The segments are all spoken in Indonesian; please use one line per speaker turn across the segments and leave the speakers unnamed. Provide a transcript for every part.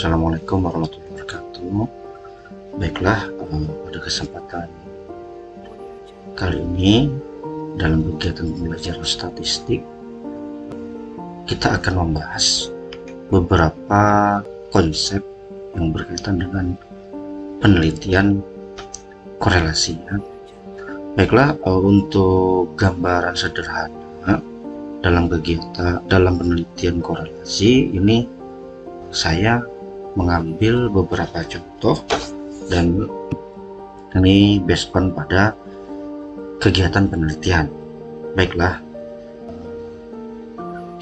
Assalamualaikum warahmatullahi wabarakatuh. Baiklah, pada kesempatan kali ini dalam kegiatan belajar statistik kita akan membahas beberapa konsep yang berkaitan dengan penelitian korelasi. Baiklah, untuk gambaran sederhana dalam penelitian korelasi ini saya mengambil beberapa contoh dan ini based on pada kegiatan penelitian. Baiklah,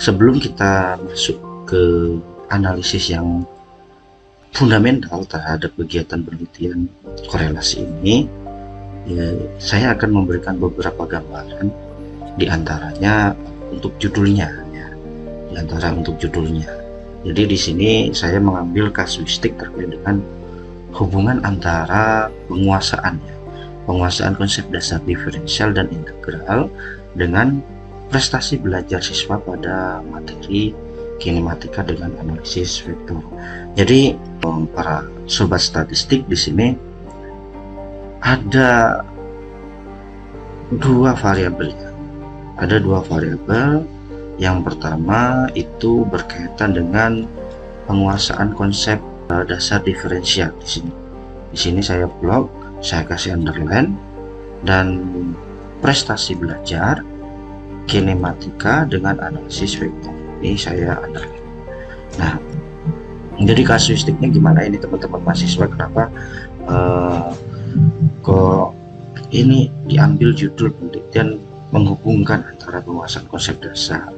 sebelum kita masuk ke analisis yang fundamental terhadap kegiatan penelitian korelasi ini, saya akan memberikan beberapa gambaran, diantaranya untuk judulnya, Jadi di sini saya mengambil kasuistik terkait dengan hubungan antara penguasaan konsep dasar diferensial dan integral dengan prestasi belajar siswa pada materi kinematika dengan analisis vektor. Jadi para sobat statistik, di sini ada dua variabel. Yang pertama itu berkaitan dengan penguasaan konsep dasar diferensial. Di sini saya blok, saya kasih underline, dan prestasi belajar kinematika dengan analisis vektor. Ini saya underline. Nah, jadi kasuistiknya gimana ini teman-teman mahasiswa? Kenapa kok ini diambil judul penelitian menghubungkan antara penguasaan konsep dasar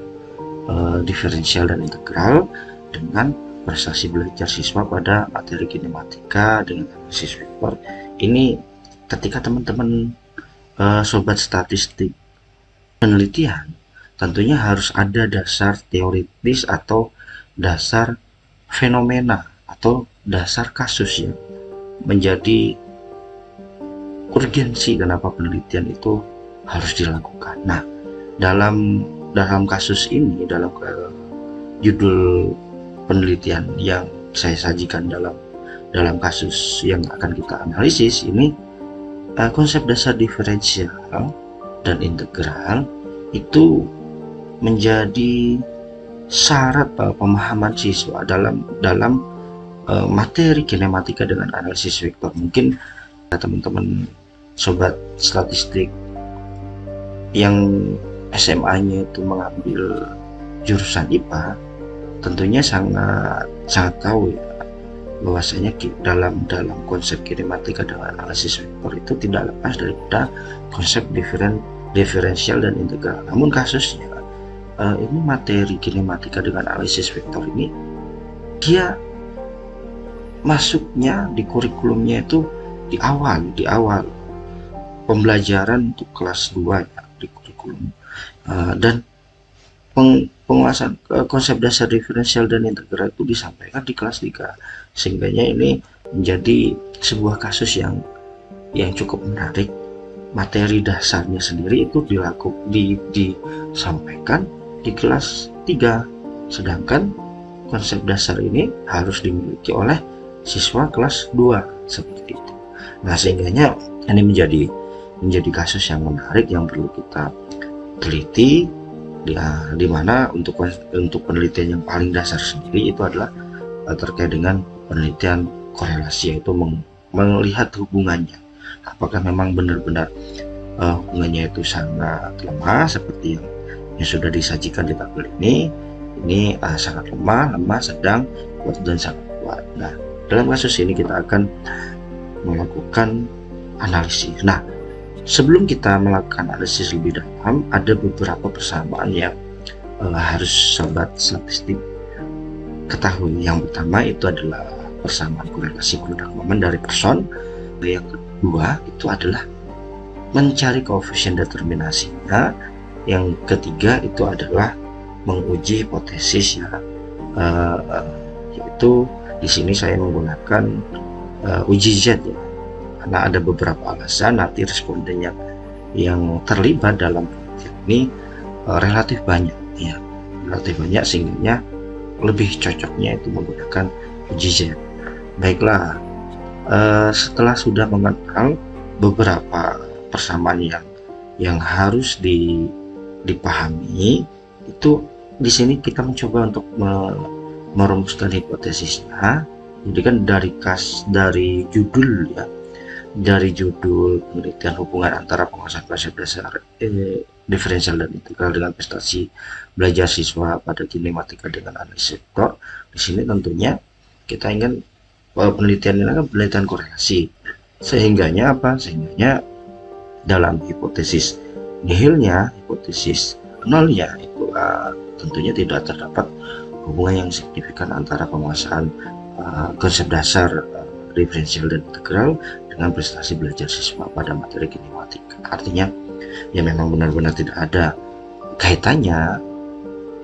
diferensial dan integral dengan prestasi belajar siswa pada materi kinematika dengan analisis vektor. Ini ketika teman-teman sobat statistik penelitian, tentunya harus ada dasar teoritis atau dasar fenomena atau dasar kasus yang menjadi urgensi kenapa penelitian itu harus dilakukan. Nah, dalam kasus ini, dalam judul penelitian yang saya sajikan dalam kasus yang akan kita analisis ini, konsep dasar diferensial dan integral itu menjadi syarat pemahaman siswa dalam materi kinematika dengan analisis vektor. Mungkin teman-teman sobat statistik yang SMA-nya itu mengambil jurusan IPA tentunya sangat tahu ya, bahwasanya dalam konsep kinematika dengan analisis vektor itu tidak lepas daripada konsep diferensial dan integral. Namun kasusnya ini materi kinematika dengan analisis vektor ini dia masuknya di kurikulumnya itu di awal pembelajaran untuk kelas 2 ya, di kurikulum. Dan penguasaan konsep dasar diferensial dan integral itu disampaikan di kelas 3, sehingga ini menjadi sebuah kasus yang cukup menarik. Materi dasarnya sendiri itu disampaikan di kelas 3, sedangkan konsep dasar ini harus dimiliki oleh siswa kelas 2 seperti itu. Nah, sehingga ini menjadi kasus yang menarik yang perlu kita teliti, di mana untuk penelitian yang paling dasar sendiri itu adalah terkait dengan penelitian korelasi, yaitu melihat hubungannya, apakah memang benar-benar hubungannya itu sangat lemah seperti yang sudah disajikan di tabel ini sangat lemah, sedang, kuat, dan sangat kuat. Nah, dalam kasus ini kita akan melakukan analisis. Nah, sebelum kita melakukan analisis lebih dalam, ada beberapa persamaan yang harus sobat statistik ketahui. Yang pertama itu adalah persamaan korelasi produk momen dari person. Yang kedua itu adalah mencari koefisien determinasinya. Yang ketiga itu adalah menguji hipotesis ya, yaitu di sini saya menggunakan uji Z ya, karena ada beberapa alasan nanti responden yang terlibat dalam penelitian ini relatif banyak sehingga lebih cocoknya itu menggunakan uji Z. Baiklah, setelah sudah mengenal beberapa persamaan yang harus dipahami, itu di sini kita mencoba untuk merumuskan hipotesisnya. Jadi kan dari judul ya, dari judul penelitian hubungan antara penguasaan konsep dasar diferensial dan integral dengan prestasi belajar siswa pada kinematika dengan analisis vektor. Di sini tentunya kita ingin penelitian ini kan penelitian korelasi. Sehingganya apa? Sehingganya dalam hipotesis nihilnya, hipotesis nolnya itu tentunya tidak terdapat hubungan yang signifikan antara penguasaan konsep dasar diferensial dan integral dengan prestasi belajar siswa pada materi kinematika. Artinya ya memang benar-benar tidak ada kaitannya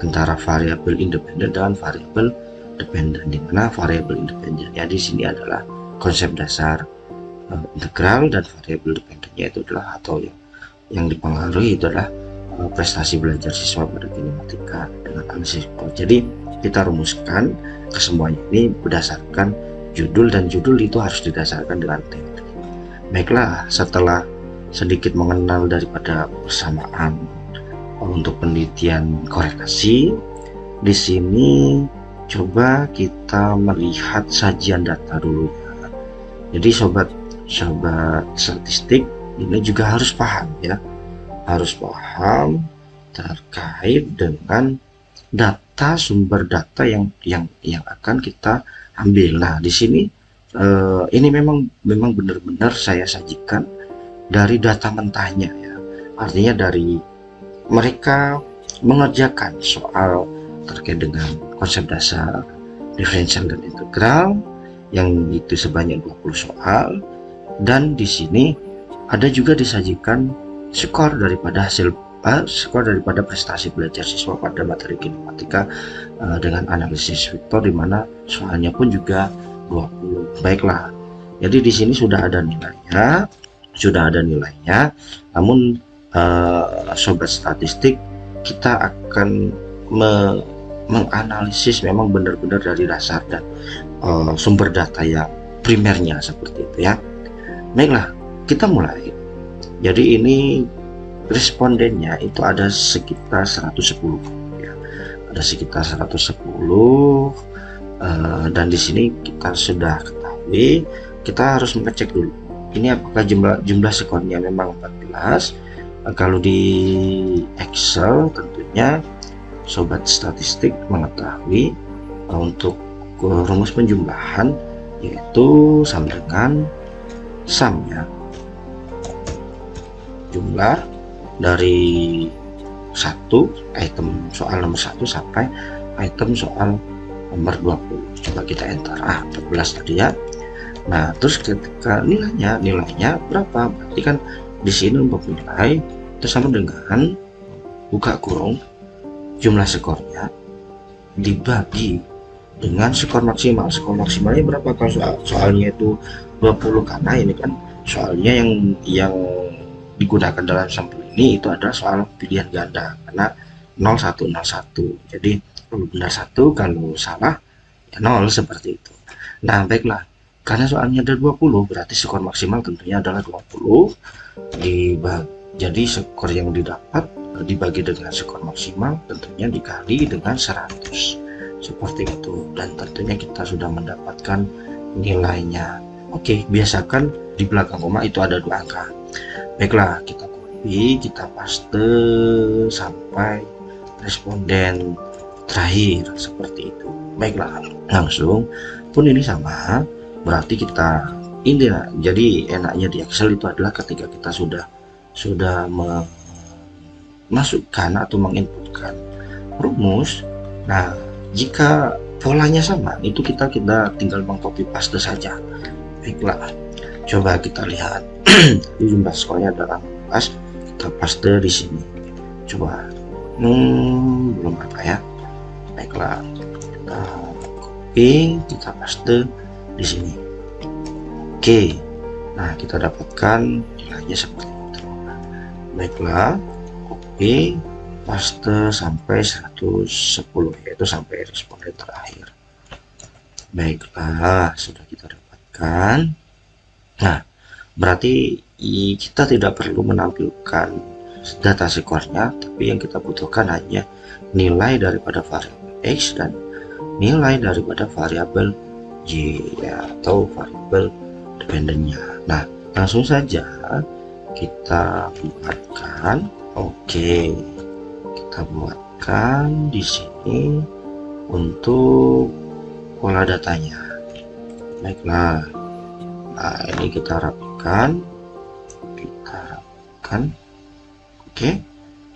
antara variabel independen dan variabel dependen, di mana variabel independennya di sini adalah konsep dasar integral dan variabel dependennya itu adalah atau yang dipengaruhi itu adalah prestasi belajar siswa pada kinematika dengan analisis vektor. Jadi kita rumuskan kesemuanya ini berdasarkan judul, dan judul itu harus didasarkan dengan teori. Baiklah, setelah sedikit mengenal daripada persamaan untuk penelitian korelasi, di sini coba kita melihat sajian data dulu. Jadi sobat statistik ini juga harus paham ya, harus paham terkait dengan data, sumber data yang akan kita ambil. Nah, di sini ini memang benar-benar saya sajikan dari data mentahnya ya. Artinya dari mereka mengerjakan soal terkait dengan konsep dasar diferensial dan integral yang itu sebanyak 20 soal, dan di sini ada juga disajikan skor daripada prestasi belajar siswa pada materi kinematika dengan analisis vektor, di mana soalnya pun juga 20. Baiklah, jadi di sini sudah ada nilainya, namun sobat statistik, kita akan menganalisis memang benar-benar dari dasar dan sumber data yang primernya seperti itu ya. Baiklah, kita mulai. Jadi ini respondennya itu ada sekitar 110 ya. Ada sekitar 110 dan di sini kita sudah ketahui, kita harus mengecek dulu ini apakah jumlah skornya memang 14. Kalau di Excel tentunya sobat statistik mengetahui untuk rumus penjumlahan yaitu sama dengan sum ya, jumlah dari item soal nomor 1 sampai item soal nomor 20. Coba kita enter 14 tadi ya. Nah, terus ketika nilainya berapa? Berarti kan di sini untuk nilai itu sama dengan buka kurung jumlah skornya dibagi dengan skor maksimal. Skor maksimalnya berapa? Kalau soalnya itu 20, karena ini kan soalnya yang digunakan dalam sampel ini itu adalah soal pilihan ganda karena 0101. Jadi kalau benar 1, kalau salah ya 0 seperti itu. Nah, baiklah. Karena soalnya ada 20, berarti skor maksimal tentunya adalah 20 jadi skor yang didapat dibagi dengan skor maksimal tentunya dikali dengan 100 seperti itu, dan tentunya kita sudah mendapatkan nilainya. Oke, biasakan di belakang koma itu ada 2 angka. Baiklah, kita copy, kita paste sampai responden terakhir seperti itu. Baiklah, langsung pun ini sama, berarti kita ini jadi enaknya di Excel itu adalah ketika kita sudah memasukkan atau menginputkan rumus. Nah, jika polanya sama, itu kita tinggal mengcopy paste saja. Baiklah, coba kita lihat jumlah skornya adalah 14, kita paste di sini. Coba belum apa ya. Baiklah, kita copy, kita paste di sini. Oke, nah kita dapatkan nilainya seperti itu. Baiklah, copy, paste sampai 110, yaitu sampai responden terakhir. Baiklah, sudah kita dapatkan. Nah, berarti kita tidak perlu menampilkan data sekornya, tapi yang kita butuhkan hanya nilai daripada variabel X dan nilai daripada variabel Y ya, atau variabel dependennya. Nah, langsung saja kita buatkan. Oke, kita buatkan di sini untuk pola datanya. Baiklah, nah ini kita rapikan, oke,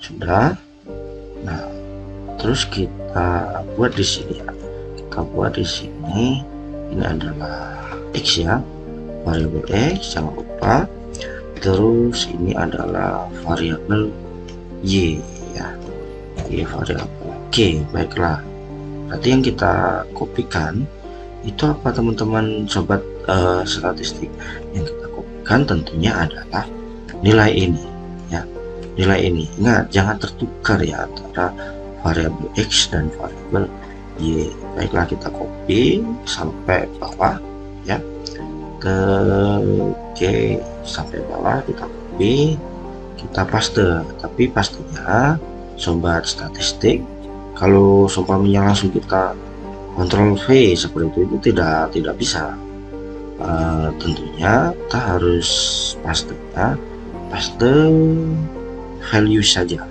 sudah. Nah, terus kita buat di sini ya, ini adalah X ya, variabel X, jangan lupa. Terus ini adalah variabel Y ya, variabel. Oke, baiklah, berarti yang kita kopikan itu apa teman-teman sobat statistik? Yang kita kopikan tentunya adalah nilai ini ya, nilai ini. Ingat, jangan tertukar ya antara variabel X dan variabel Y. Baiklah, kita copy sampai bawah ya, oke, sampai bawah kita copy, kita paste. Tapi pastenya sobat statistik, kalau seumpamanya langsung kita Ctrl V seperti itu tidak bisa. Tentunya kita harus paste value saja,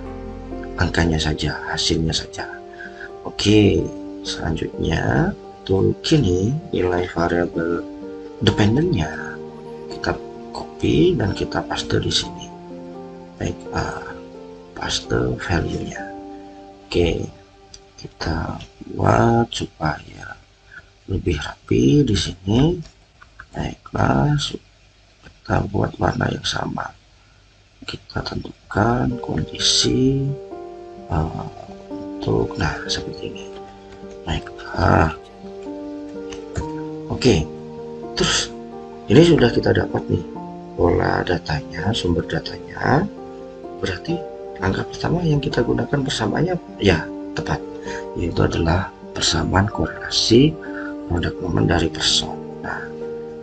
angkanya saja, hasilnya saja. Oke, selanjutnya untuk kini nilai variabel dependennya kita copy dan kita paste di sini. Baik, paste value-nya. Oke, kita buat supaya lebih rapi di sini. Baiklah, kita buat warna yang sama. Kita tentukan kondisi untuk seperti ini. Baiklah, oke, terus ini sudah kita dapat nih pola datanya, sumber datanya. Berarti langkah pertama yang kita gunakan bersamanya ya tepat, yaitu adalah persamaan korelasi produk momen dari person. Nah,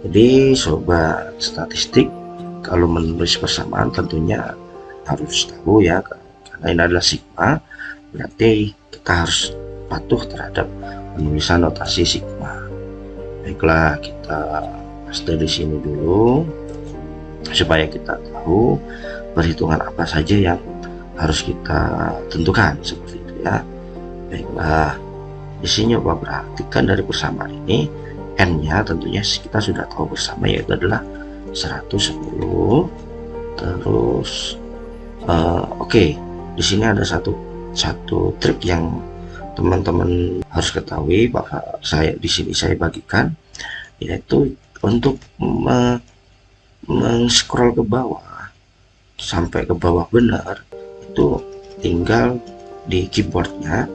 jadi sobat statistik kalau menulis persamaan tentunya harus tahu ya, karena ini adalah sigma, berarti kita harus patuh terhadap penulisan notasi sigma. Baiklah, kita paste di sini dulu supaya kita tahu perhitungan apa saja yang harus kita tentukan seperti itu ya. Baiklah, di sini Bapak perhatikan dari persamaan ini n-nya tentunya kita sudah tahu bersama, yaitu adalah 110. Terus oke, di sini ada satu trik yang teman-teman harus ketahui, Bapak saya di sini saya bagikan, yaitu untuk scroll ke bawah sampai ke bawah benar, itu tinggal di keyboardnya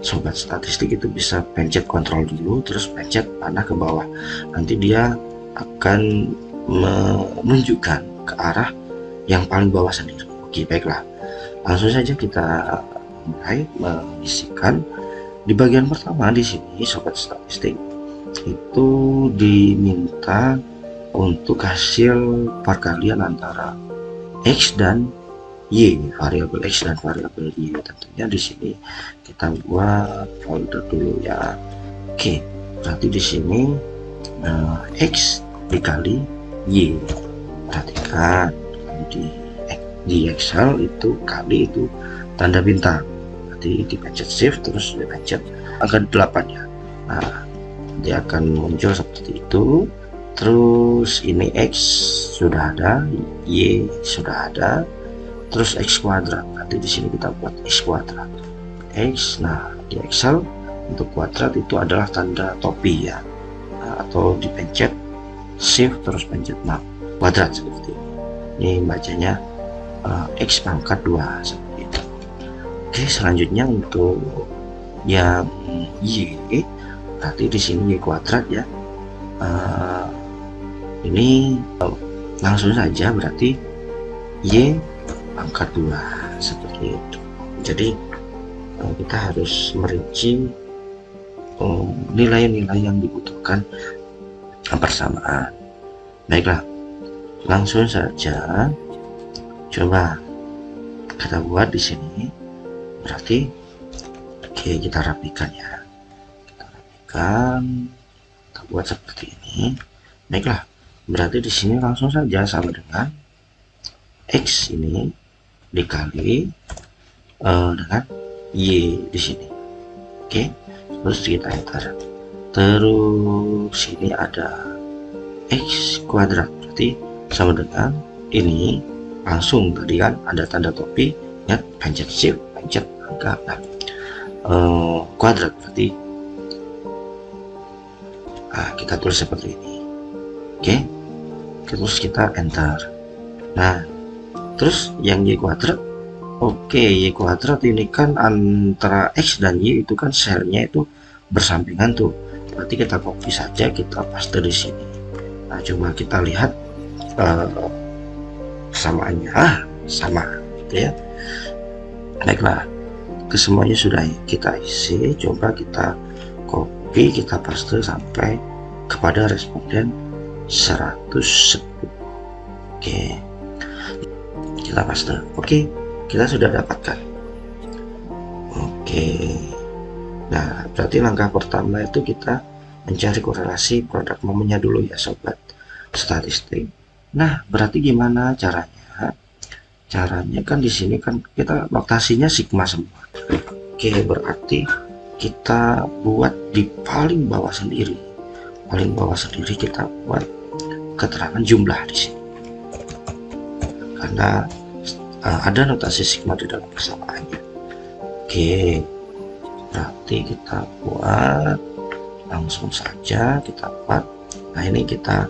sobat statistik itu bisa pencet kontrol dulu, terus pencet panah ke bawah, nanti dia akan menunjukkan ke arah yang paling bawah sendiri. Oke, baiklah, langsung saja kita mulai mengisikan. Di bagian pertama di sini sobat statistik itu diminta untuk hasil perkalian antara X dan Y, variabel X dan variabel Y. Tentunya di sini kita buat folder dulu ya. Oke, berarti di sini X dikali Y. Perhatikan di Excel itu kali itu tanda bintang. Nanti dipencet shift terus dipencet angka 8 ya. Nah, dia akan muncul seperti itu. Terus ini X sudah ada, Y sudah ada, terus X kuadrat. Nanti di sini kita buat X kuadrat. X, nah di Excel untuk kuadrat itu adalah tanda topi ya, atau dipencet shift terus pencet 6 kuadrat seperti ini. Ini bacanya X pangkat 2 seperti itu. Oke, selanjutnya untuk yang Y, berarti di sini Y kuadrat ya. Ini langsung saja berarti Y pangkat 2 seperti itu. Jadi kita harus merinci nilai-nilai yang dibutuhkan persamaan. Baiklah, langsung saja coba kita buat di sini. Berarti oke, kita rapikan ya, kita rapikan, kita buat seperti ini. Baiklah, berarti di sini langsung saja sama dengan X ini dikali dengan Y di sini. Oke, terus kita enter. Terus sini ada X kuadrat, berarti sama dengan ini. Langsung tadi kan ada tanda topi ya, pencet shift, pencet angka. Nah, kuadrat berarti kita tulis seperti ini. Oke, terus kita enter. Nah, terus yang Y kuadrat, oke, Y kuadrat ini kan antara X dan Y itu kan selnya itu bersampingan tuh, berarti kita copy saja, kita paste di sini. Nah, coba kita lihat persamaannya, sama gitu ya. Baiklah, kesemuanya sudah kita isi, coba kita copy, kita paste sampai kepada responden 110. Oke, kita paste. Oke, kita sudah dapatkan. Oke, nah berarti langkah pertama itu kita mencari korelasi produk momennya dulu ya sobat statistik. Nah, berarti gimana caranya? Caranya kan di sini kan kita notasinya sigma semua. Oke, berarti kita buat di paling bawah sendiri. Paling bawah sendiri kita buat keterangan jumlah di sini. Karena ada notasi sigma di dalam persamaannya. Oke, berarti kita buat langsung saja, kita buat. Nah, ini kita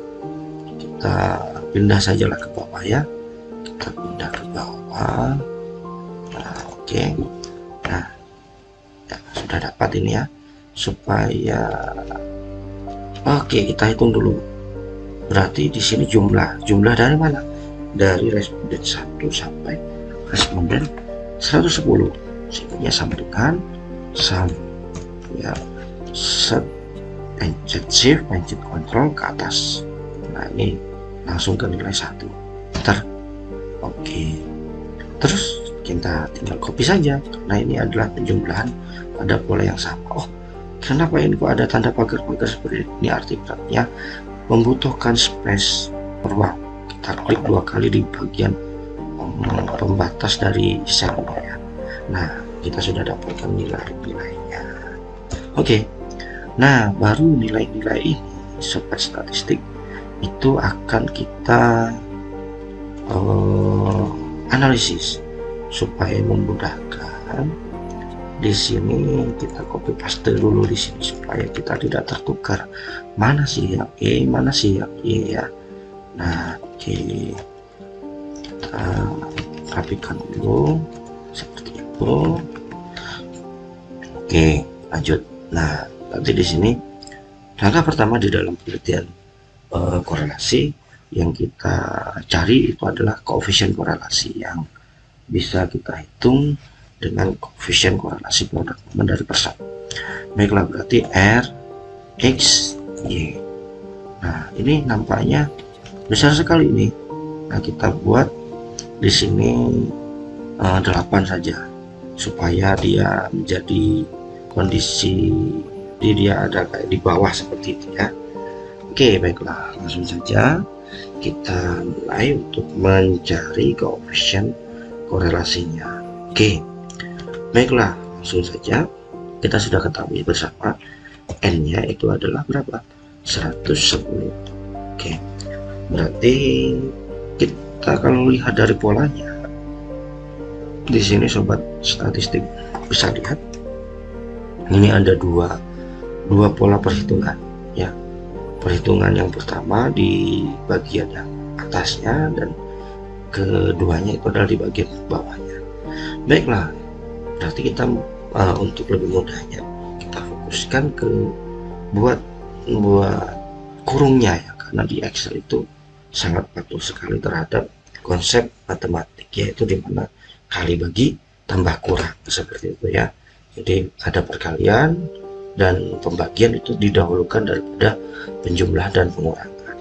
pindah sajalah ke bawah ya, kita pindah ke bawah. Nah, oke, nah ya, sudah dapat ini ya, supaya oke, kita hitung dulu. Berarti di sini jumlah dari mana? Dari responden 1 sampai responden 110, sehingga sama dengan ya, set pencet shift, pencet control ke atas. Nah, ini langsung ke nilai 1. Enter. Oke, terus kita tinggal copy saja. Nah, ini adalah penjumlahan pada pola yang sama. Oh, kenapa ini kok ada tanda pagar-pagar seperti ini? Artinya membutuhkan space ruang. Kita klik 2 kali di bagian pembatas dari selnya ya. Nah, kita sudah dapatkan nilai-nilainya. Oke, nah baru nilai-nilai ini sobat statistik itu akan kita analisis supaya memudahkan. Di sini kita copy paste dulu di sini supaya kita tidak tertukar mana sih yang E, mana sih yang Y ya. Nah, oke, kita rapikan dulu seperti itu. Oke, lanjut. Nah, nanti di sini langkah pertama di dalam penelitian korelasi yang kita cari itu adalah koefisien korelasi yang bisa kita hitung dengan koefisien korelasi produk momen dari persamaan. Baiklah, berarti R, X, Y. Nah, ini nampaknya besar sekali ini. Nah, kita buat di sini 8 saja supaya dia menjadi kondisi dia ada kayak di bawah seperti itu ya. Oke, baiklah, langsung saja kita mulai untuk mencari koefisien korelasinya. Oke, baiklah, langsung saja kita sudah ketahui bersama N-nya itu adalah berapa? 110. Oke, berarti kita kalau lihat dari polanya di sini sobat statistik bisa lihat ini ada dua pola perhitungan ya. Perhitungan yang pertama di bagian yang atasnya dan keduanya itu adalah di bagian bawahnya. Baiklah, berarti kita untuk lebih mudahnya kita fokuskan ke buat kurungnya ya, karena di Excel itu sangat patuh sekali terhadap konsep matematik, yaitu dimana kali bagi tambah kurang seperti itu ya. Jadi ada perkalian dan pembagian itu didahulukan daripada penjumlahan dan pengurangan.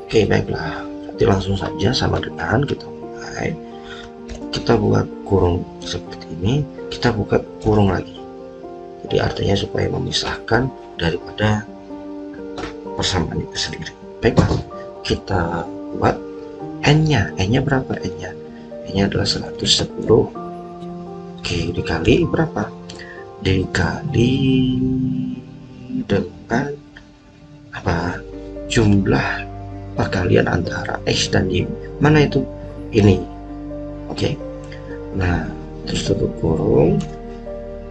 Oke, baiklah, berarti langsung saja sama dengan kita mulai. Kita buat kurung seperti ini, kita buka kurung lagi. Jadi artinya supaya memisahkan daripada persamaan itu sendiri. Baiklah, kita buat n-nya. N-nya berapa? N-nya adalah 110. Oke, dikali berapa? Dikali dengan apa? Jumlah perkalian antara X dan Y. Mana itu? Ini. Oke. Nah, terus tutup kurung,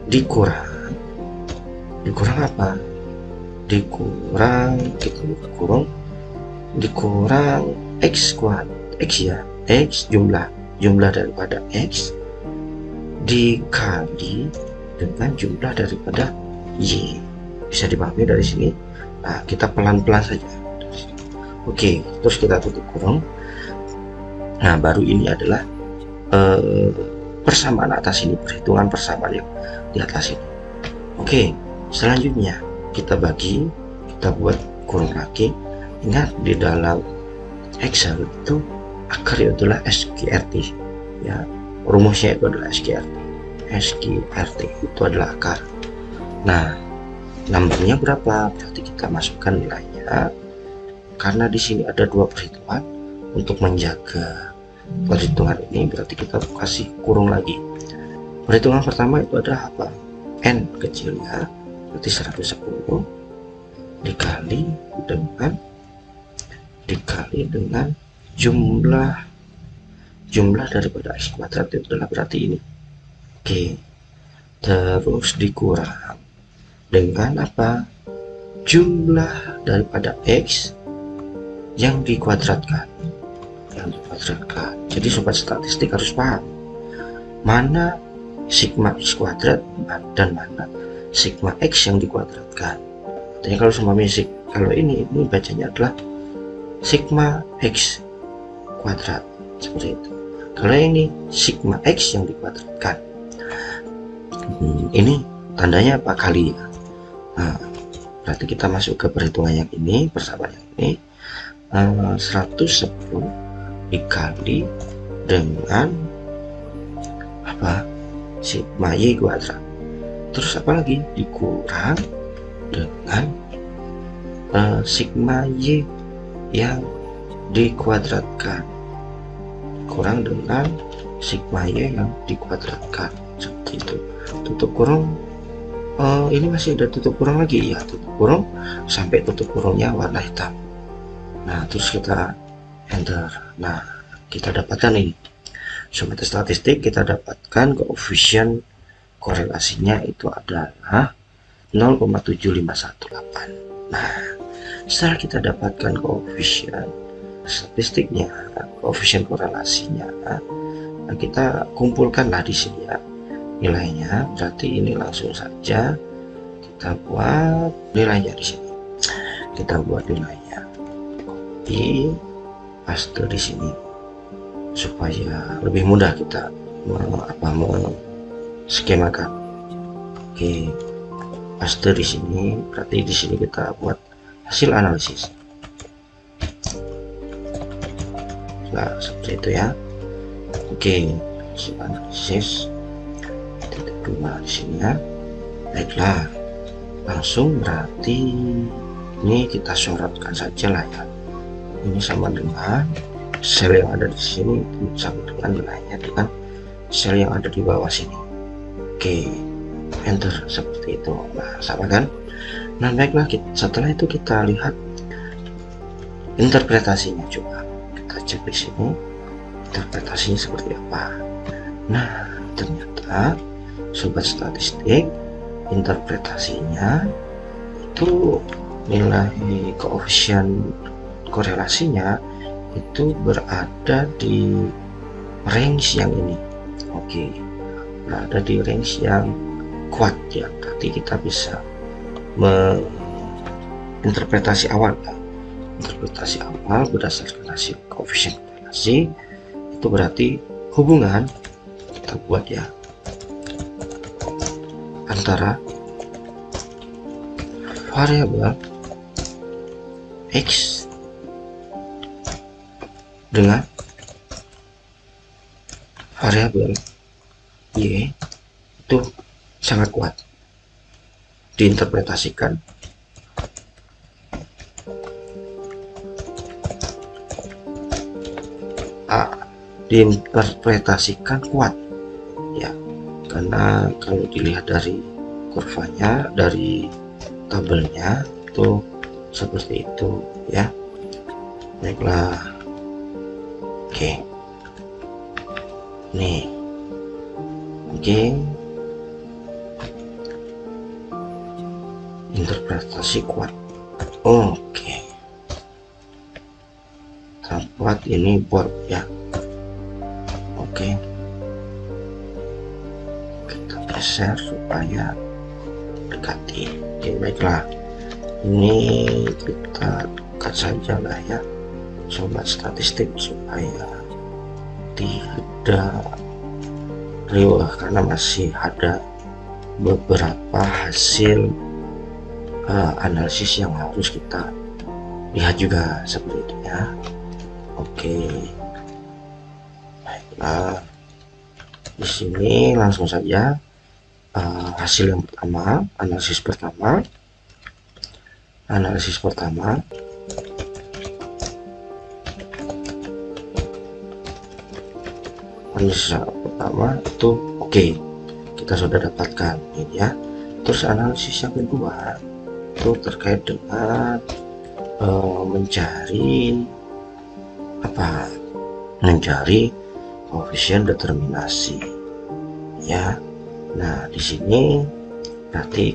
dikurang apa? Dikurang, kita buka kurung, dikurang X kuadrat, X ya, X jumlah daripada X dikali dengan jumlah daripada Y. Bisa dipahami dari sini. Nah, kita pelan-pelan saja. Oke, terus kita tutup kurung. Nah, baru ini adalah persamaan atas ini, perhitungan persamaan yang di atas ini. Oke, selanjutnya kita bagi, kita buat kurung lagi. Ingat, di dalam Excel itu akarnya adalah SQRT ya, rumusnya itu adalah SQRT itu adalah akar. Nah, numbernya berapa? Berarti kita masukkan nilainya. Karena di sini ada dua perhitungan, untuk menjaga perhitungan ini berarti kita kasih kurung lagi. Perhitungan pertama itu adalah apa? N kecilnya, berarti 110 dikali dengan jumlah daripada X kuadrat itu adalah berarti ini. Oke, terus dikurang dengan apa? Jumlah daripada X yang dikuadratkan. Jadi sobat statistik harus paham mana sigma X kuadrat dan mana sigma X yang dikuadratkan. Artinya kalau ini bacanya adalah sigma X kuadrat, seperti itu. Kalau ini sigma X yang dikuadratkan. Ini tandanya apa? Kali ya. Nah, berarti kita masuk ke perhitungan yang ini, persamaan yang ini. 110 dikali dengan apa? Sigma Y kuadrat. Terus apa lagi? Dikurang dengan sigma Y yang dikuadratkan, kurang dengan sigma Y yang dikuadratkan, seperti itu. Tutup kurung. Ini masih ada tutup kurung lagi ya, tutup kurung sampai tutup kurungnya warna hitam. Nah, terus kita enter. Nah, kita dapatkan ini, sobat statistik, kita dapatkan koefisien korelasinya itu adalah 0,7518. Nah, setelah kita dapatkan koefisien statistiknya, koefisien korelasinya, nah kita kumpulkanlah di sini ya nilainya. Berarti ini langsung saja kita buat nilainya di sini. Kita buat nilainya, copy paste di sini supaya lebih mudah kita skemakan. Oke, paste di sini. Berarti di sini kita buat hasil analisis. Nah, seperti itu ya. Oke, hasil analisis titik 2 di sini ya. Baiklah, langsung berarti ini kita sorotkan saja lah ya. Ini sama dengan sel yang ada di sini, sama dengan nilainya dengan sel yang ada di bawah sini. Oke, enter, seperti itu. Nah, sama kan? Nah, baiklah, setelah itu kita lihat interpretasinya. Coba kita cek di sini interpretasinya seperti apa. Nah, ternyata sobat statistik, interpretasinya itu nilai koefisien korelasinya itu berada di range yang ini. Oke, berada di range yang kuat ya. Berarti kita bisa interpretasi awal ya. Interpretasi awal berdasarkan hasil koefisien korelasi itu berarti hubungan, kita buat ya, antara variabel X dengan variabel Y itu sangat kuat diinterpretasikan kuat ya, karena kalau dilihat dari kurvanya, dari tabelnya itu seperti itu ya. Baiklah, oke nih, oke, interpretasi kuat, oke, tempat ini board ya, oke, kita geser supaya dekati. Oke, baiklah, ini kita dekat saja lah ya sobat statistik supaya tidak riwah, karena masih ada beberapa hasil analisis yang harus kita lihat juga seperti itu ya. Oke, baiklah, di sini langsung saja hasil yang pertama, analisis pertama analisis pertama itu oke, kita sudah dapatkan ini ya. Terus analisis yang kedua itu terkait dengan mencari koefisien determinasi ya. Nah, di sini berarti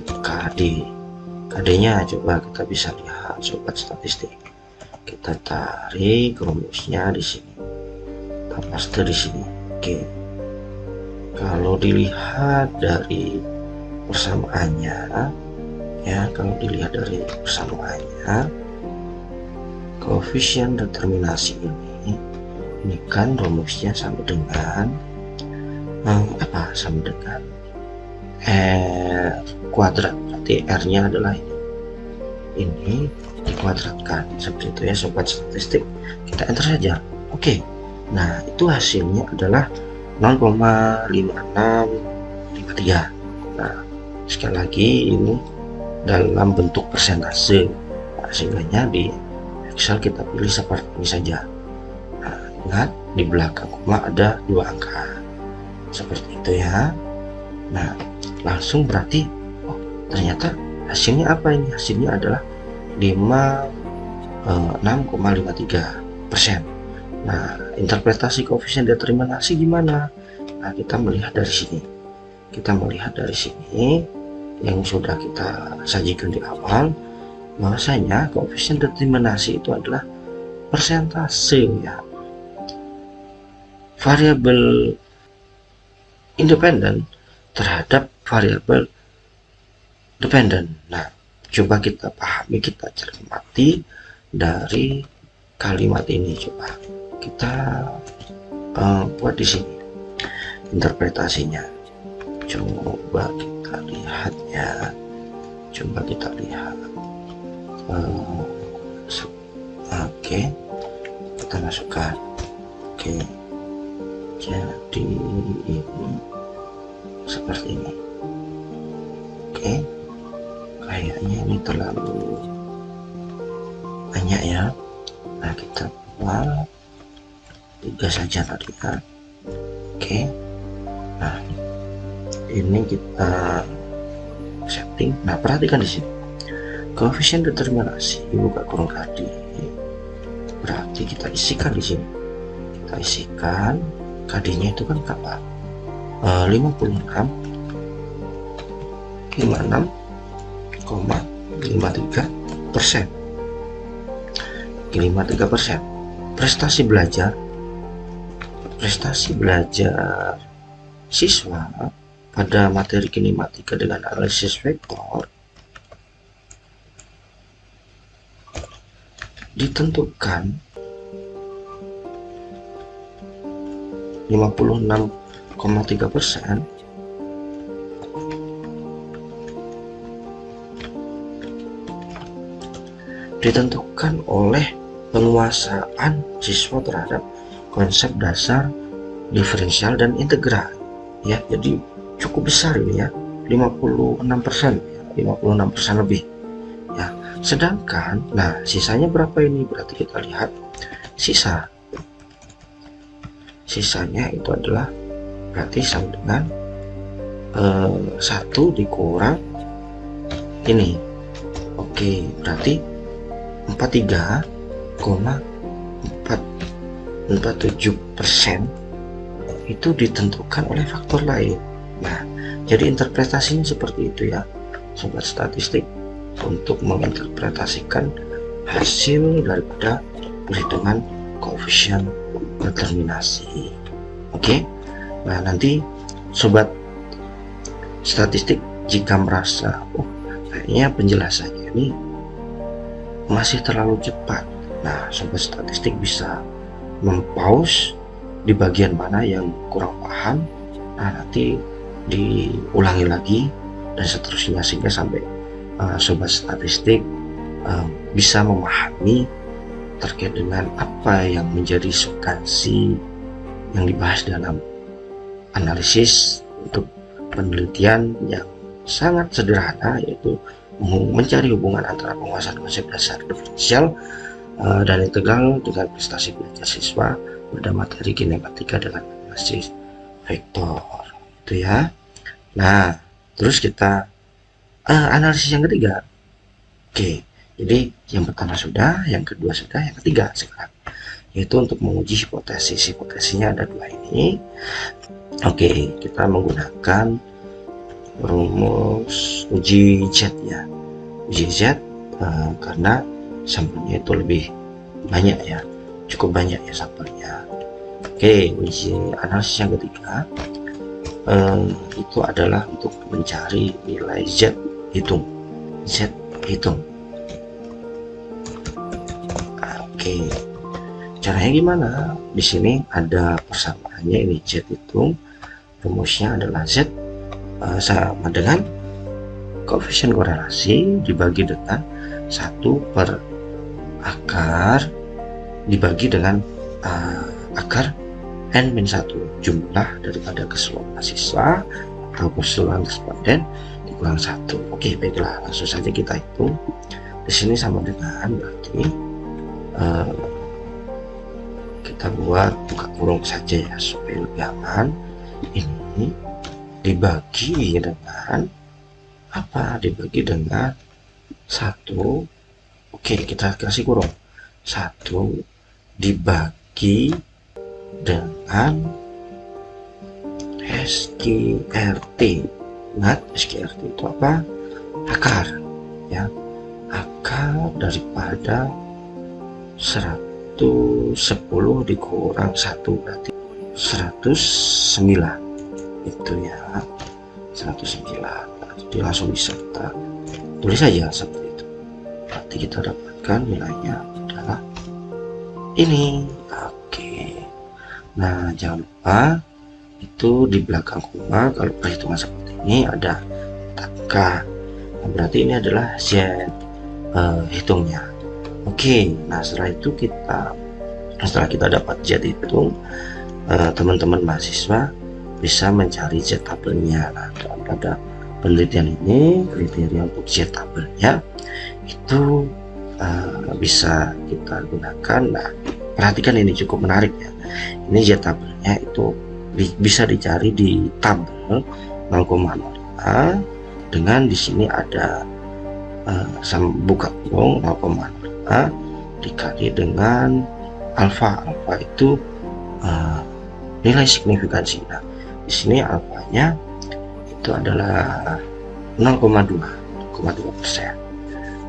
KD-nya coba kita bisa lihat sobat statistik. Kita tarik rumusnya di sini, kita paste di sini. Oke, kalau dilihat dari persamaannya ya, koefisien determinasi ini kan rumusnya sama dengan sama dengan R kuadrat, berarti R-nya adalah ini dikuadratkan seperti itu ya sobat statistik. Kita enter saja. Oke, nah itu hasilnya adalah 0,5653. Nah, sekali lagi ini dalam bentuk persentase, nah, sehingga di Excel kita pilih seperti ini saja. Nah, ingat di belakang koma ada 2 angka seperti itu ya. Nah, langsung berarti ternyata hasilnya apa ini? Hasilnya adalah 6,53%. Nah, interpretasi koefisien determinasi gimana? Nah, kita melihat dari sini yang sudah kita sajikan di awal, bahwasanya koefisien determinasi itu adalah persentase ya variabel independen terhadap variabel dependen. Nah, coba kita pahami, kita cermati dari kalimat ini. Coba kita buat di sini interpretasinya. Coba kita lihat ya. Oke, kita masukkan. Oke, jadi ini seperti ini. Oke, kayaknya ini terlalu banyak ya. Nah, kita buat 3 saja tadi kan. Oke, nah ini kita setting. Nah, perhatikan di sini koefisien determinasi buka kurung KD, berarti kita isikan di sini. Kita isikan KD-nya itu kan kapan? 56,53%. 53%. Prestasi belajar siswa pada materi kinematika dengan analisis vektor ditentukan 56,3% ditentukan oleh penguasaan siswa terhadap konsep dasar diferensial dan integral ya. Jadi cukup besar ini ya, 56%, 56% lebih ya. Sedangkan nah sisanya berapa ini? Berarti kita lihat sisanya itu adalah berarti sama dengan 1 dikurang ini. Oke, berarti 43,447% itu ditentukan oleh faktor lain. Nah, jadi interpretasinya seperti itu ya, sobat statistik, untuk menginterpretasikan hasil daripada perhitungan koefisien determinasi. Oke. Nah, nanti sobat statistik jika merasa kayaknya penjelasannya ini masih terlalu cepat, nah sobat statistik bisa mempause di bagian mana yang kurang paham, nah nanti diulangi lagi dan seterusnya, sehingga sampai sobat statistik bisa memahami terkait dengan apa yang menjadi substansi yang dibahas dalam analisis untuk penelitian yang sangat sederhana, yaitu mencari hubungan antara penguasaan konsep dasar diferensial dan integral dengan prestasi belajar siswa pada materi kinematika dengan analisis vektor itu ya. Nah, terus kita analisis yang ketiga. Oke, jadi yang pertama sudah, yang kedua sudah, yang ketiga sekarang, yaitu untuk menguji hipotesis. Hipotesisnya ada 2 ini. Oke, kita menggunakan rumus uji Z ya. Uji Z karena sampelnya itu lebih banyak ya, cukup banyak ya sampelnya. Oke, uji analisis yang ketiga itu adalah untuk mencari nilai Z hitung. Oke, caranya gimana? Di sini ada persamaannya, ini Z hitung, rumusnya adalah Z sama dengan koefisien korelasi dibagi dengan 1 per akar dibagi dengan akar n-1, jumlah daripada keseluruhan mahasiswa atau keseluruhan responden dikurang 1. Oke, baiklah, langsung saja kita hitung. Di sini sama dengan berarti kita buat buka kurung saja ya supaya lebih aman. Ini dibagi dengan apa? Dibagi dengan 1. Oke, kita kasih kurung 1 dibagi dengan SQRT. Ingat, SQRT itu apa? Akar ya, akar daripada 110 dikurang 1 berarti 109 itu ya, 109. Jadi langsung bisa kita tulis saja seperti itu. Berarti kita dapatkan nilainya adalah ini. Oke, nah jangan lupa itu di belakang koma kalau perhitungan seperti ini ada angka. Nah, berarti ini adalah Z hitungnya. Oke, nah setelah kita dapat Z hitung, teman-teman mahasiswa bisa mencari Z tabelnya. Nah, pada penelitian ini kriteria untuk Z tabelnya itu bisa kita gunakan. Nah, perhatikan ini cukup menarik ya. Ini Z tabelnya itu bisa dicari di tabel 0,05 dengan di sini ada buka kurung 0,05 dikali dengan alfa. Alfa itu nilai signifikansi. Nah, di sini alfanya itu adalah 0,2%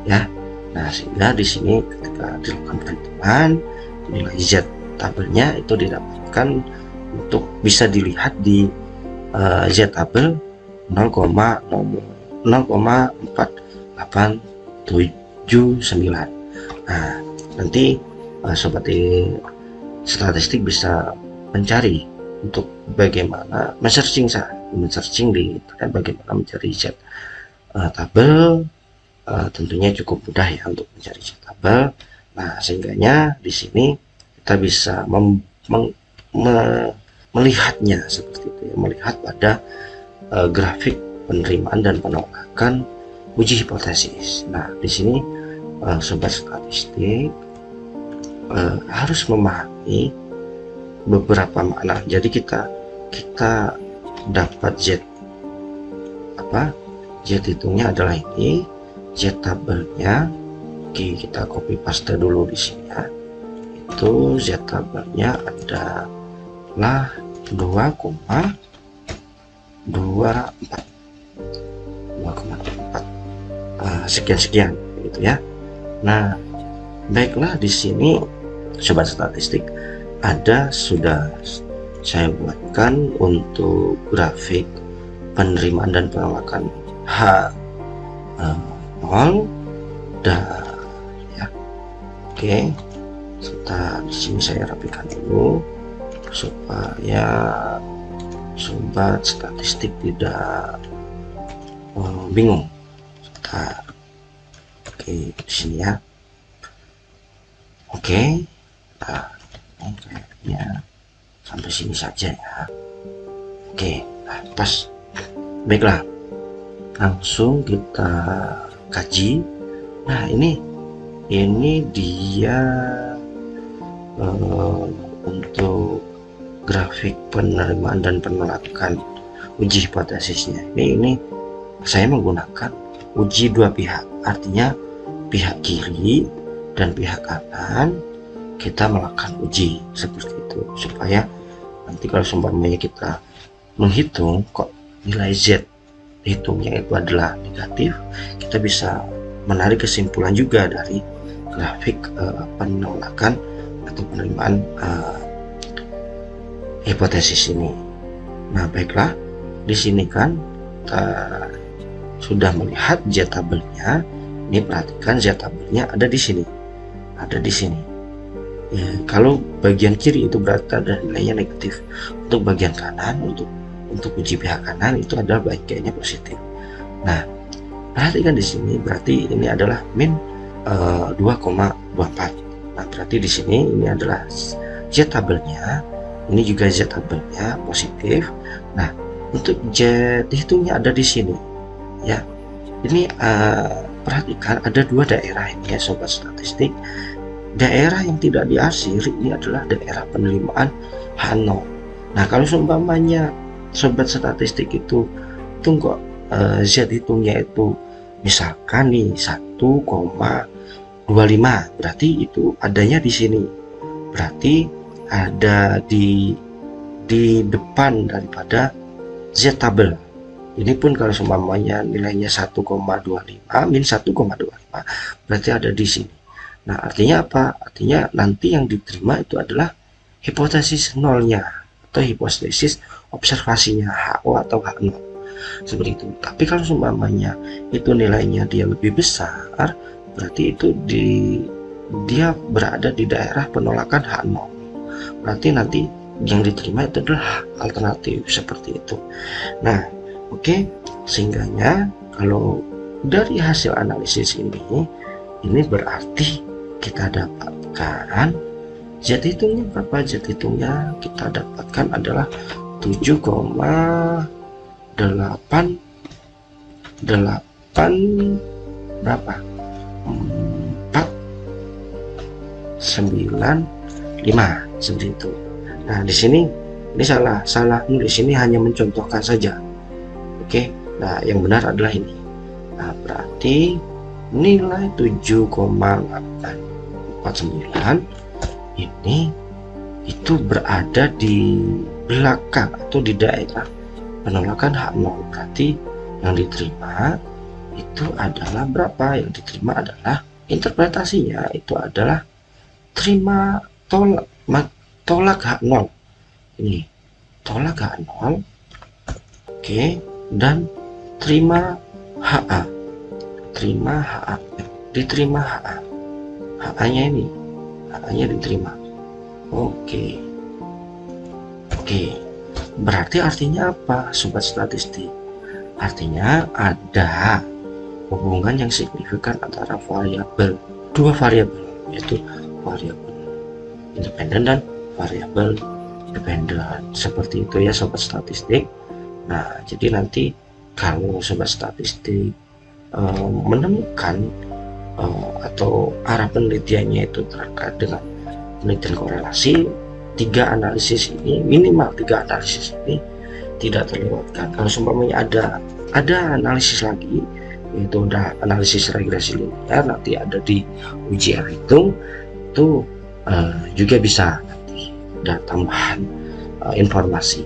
ya. Nah, sehingga di sini ketika dilakukan perhitungan nilai Z tabelnya itu didapatkan untuk bisa dilihat di Z tabel 0,4879. Nah, nanti sobat statistik bisa mencari untuk bagaimana men-searching di internet bagaimana mencari Z tabel tentunya cukup mudah ya untuk mencari Z tabel. Nah, sehingganya di sini kita bisa melihatnya seperti itu ya, melihat pada grafik penerimaan dan penolakan uji hipotesis. Nah, di sini sobat statistik harus memahami beberapa makna. Jadi kita dapat Z hitungnya adalah ini, Z tabelnya. Oke, kita copy paste dulu di sini ya. Itu Z tabelnya adalah 2,24 sekian gitu ya. Nah, baiklah, di sini sobat statistik sudah saya buatkan untuk grafik penerimaan dan penolakan H0 dan ya. Oke, sebentar, di sini saya rapikan dulu supaya sobat statistik tidak bingung. Sebentar. Oke, di sini ya. Oke, nah, ini kayaknya sampai sini saja ya. Oke, nah, pas. Baiklah, langsung kita kaji. Nah, ini dia untuk grafik penerimaan dan penolakan uji hipotesisnya. Ini saya menggunakan uji dua pihak, artinya pihak kiri dan pihak kanan kita melakukan uji seperti itu, supaya nanti kalau seumpamanya kita menghitung kok nilai Z hitungnya itu adalah negatif, kita bisa menarik kesimpulan juga dari grafik penolakan atau penerimaan hipotesis ini. Nah, baiklah, di sini kan kita sudah melihat Z tabelnya. Ini perhatikan, Z tabelnya ada di sini, ya, kalau bagian kiri itu berarti ada nilainya negatif. Untuk bagian kanan, untuk uji pihak kanan itu adalah baiknya positif. Nah, perhatikan di sini, berarti ini adalah min 2,24. Nah, berarti di sini ini adalah Z tabelnya, ini juga Z tabelnya positif. Nah, untuk Z hitungnya ada di sini ya. Ini perhatikan ada dua daerah ini ya sobat statistik. Daerah yang tidak diarsir ini adalah daerah penerimaan H0. Nah, kalau seumpamanya sobat statistik itu kok Z hitungnya itu misalkan nih 1,25, berarti itu adanya di sini. Berarti ada di depan daripada Z tabel. Ini pun kalau seumpamanya nilainya 1,25 min 1,25 berarti ada di sini. Nah, artinya apa? Artinya nanti yang diterima itu adalah hipotesis nolnya atau hipotesis observasinya HO atau H0 seperti itu. Tapi kalau seumpamanya itu nilainya dia lebih besar, berarti itu dia berada di daerah penolakan H0. Berarti nanti yang diterima itu adalah alternatif seperti itu. Nah, oke, sehingganya kalau dari hasil analisis ini berarti kita dapatkan Z hitungnya berapa? Z hitungnya kita dapatkan adalah 7,8 berapa? 495 seperti itu. Nah, di sini ini salah nulis, ini hanya mencontohkan saja. Oke, nah yang benar adalah ini. Nah, berarti nilai 7,849 ini itu berada di belakang atau di daerah penolakan H0. Berarti yang diterima itu adalah berapa? Yang diterima adalah interpretasinya itu adalah terima tolak H0. Ini tolak H0. Oke, dan terima HA. Diterima HA. HA-nya ini. HA-nya diterima. Oke. Berarti artinya apa, sobat statistik? Artinya ada hubungan yang signifikan antara variabel, dua variabel, yaitu variabel independen dan variabel dependen. Seperti itu ya sobat statistik. Nah, jadi nanti kalau sobat statistik menemukan atau arah penelitiannya itu terkait dengan penelitian korelasi, minimal tiga analisis ini tidak terlewatkan. Kalau seumpamanya ada analisis lagi, yaitu ada analisis regresi linear, nanti ada di ujian hitung itu juga bisa nanti ada tambahan informasi.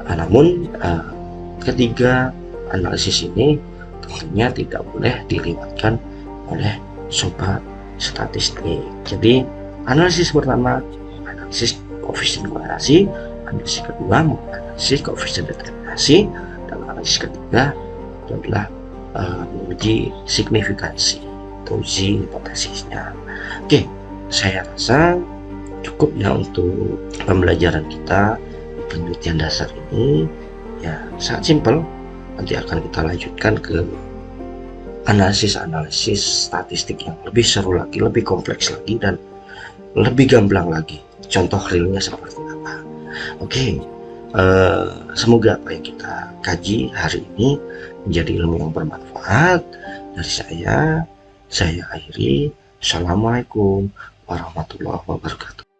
Namun ketiga analisis ini tentunya tidak boleh dilewatkan oleh sobat statistik. Jadi analisis pertama analisis koefisien korelasi, analisis kedua analisis koefisien determinasi, dan analisis ketiga itu adalah menguji signifikansi, uji hipotesisnya. Oke, saya rasa cukup ya untuk pembelajaran kita di penelitian dasar ini. Ya, sangat simpel. Nanti akan kita lanjutkan ke analisis statistik yang lebih seru lagi, lebih kompleks lagi, dan lebih gamblang lagi. Contoh realnya seperti apa. Oke, semoga apa yang kita kaji hari ini menjadi ilmu yang bermanfaat. Dari saya akhiri. Assalamualaikum warahmatullahi wabarakatuh.